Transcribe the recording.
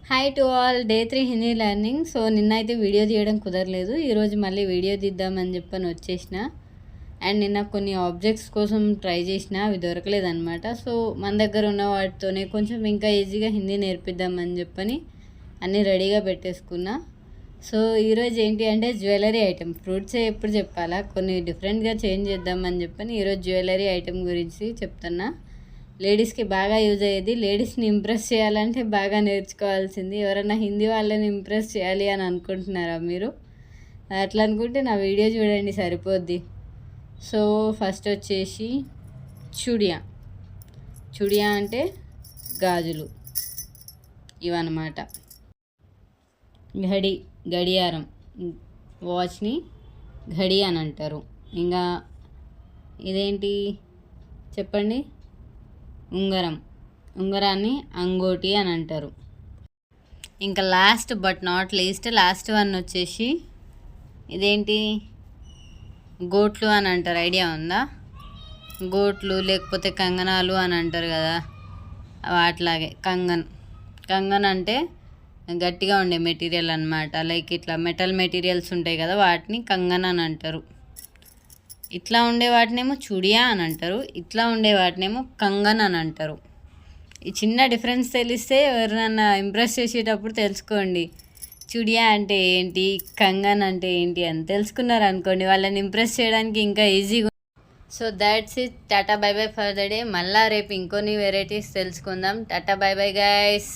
Hi to all. Day 3 Hindi learning. So నిన్న అయితే video తీయడం కుదరలేదు. ఈరోజు మళ్ళీ వీడియో తీద్దామని చెప్పని వచ్చేసిన. అండ్ నిన్న కొన్ని ఆబ్జెక్ట్స్ కోసం ట్రై చేసిన, అవి దొరకలేదన్నమాట. సో మన దగ్గర ఉన్న వాటితోనే కొంచెం ఇంకా ఈజీగా హిందీ నేర్పిద్దామని చెప్పని అన్నీ రెడీగా పెట్టేసుకున్నా. సో ఈరోజు ఏంటి అంటే జ్యువెలరీ ఐటెం. ఫ్రూట్సే ఎప్పుడు చెప్పాలా, కొన్ని డిఫరెంట్గా చేంజ్ చేద్దామని చెప్పని ఈరోజు జ్యువెలరీ ఐటెం గురించి చెప్తున్నా. లేడీస్కి బాగా యూజ్ అయ్యేది. లేడీస్ని ఇంప్రెస్ చేయాలంటే బాగా నేర్చుకోవాల్సింది. ఎవరైనా హిందీ వాళ్ళని ఇంప్రెస్ చేయాలి అని అనుకుంటున్నారా మీరు? అట్లా అనుకుంటే నా వీడియో చూడండి, సరిపోద్ది. సో ఫస్ట్ వచ్చేసి చుడియా. చుడియా అంటే గాజులు ఇవన్నమాట. గడియారం, వాచ్ని ఘడి అని అంటారు. ఇంకా ఇదేంటి చెప్పండి? ఉంగరాన్ని అంగోటి అని అంటారు. ఇంకా last but not least, last one వచ్చేసి ఇదేంటి? గోట్లు అని అంటారు. ఐడియా ఉందా? గోట్లు లేకపోతే కంగనాలు అని అంటారు కదా, వాటిలాగే కంగన్ అంటే గట్టిగా ఉండే మెటీరియల్ అన్నమాట. లైక్ ఇట్లా మెటల్ మెటీరియల్స్ ఉంటాయి కదా, వాటిని కంగన్ అని అంటారు. ఇట్లా ఉండే వాటినేమో చుడియా అని అంటారు, ఇట్లా ఉండే వాటినేమో కంగన్ అని అంటారు. ఈ చిన్న డిఫరెన్స్ తెలిస్తే ఎవరినన్నా ఇంప్రెస్ చేసేటప్పుడు తెలుసుకోండి. చుడియా అంటే ఏంటి, కంగన్ అంటే ఏంటి అని తెలుసుకున్నారు అనుకోండి, వాళ్ళని ఇంప్రెస్ చేయడానికి ఇంకా ఈజీగా. So that's it. Tata bye by for the day. మళ్ళీ రేపు ఇంకొన్ని వెరైటీస్ తెలుసుకుందాం. Tata bye bye guys.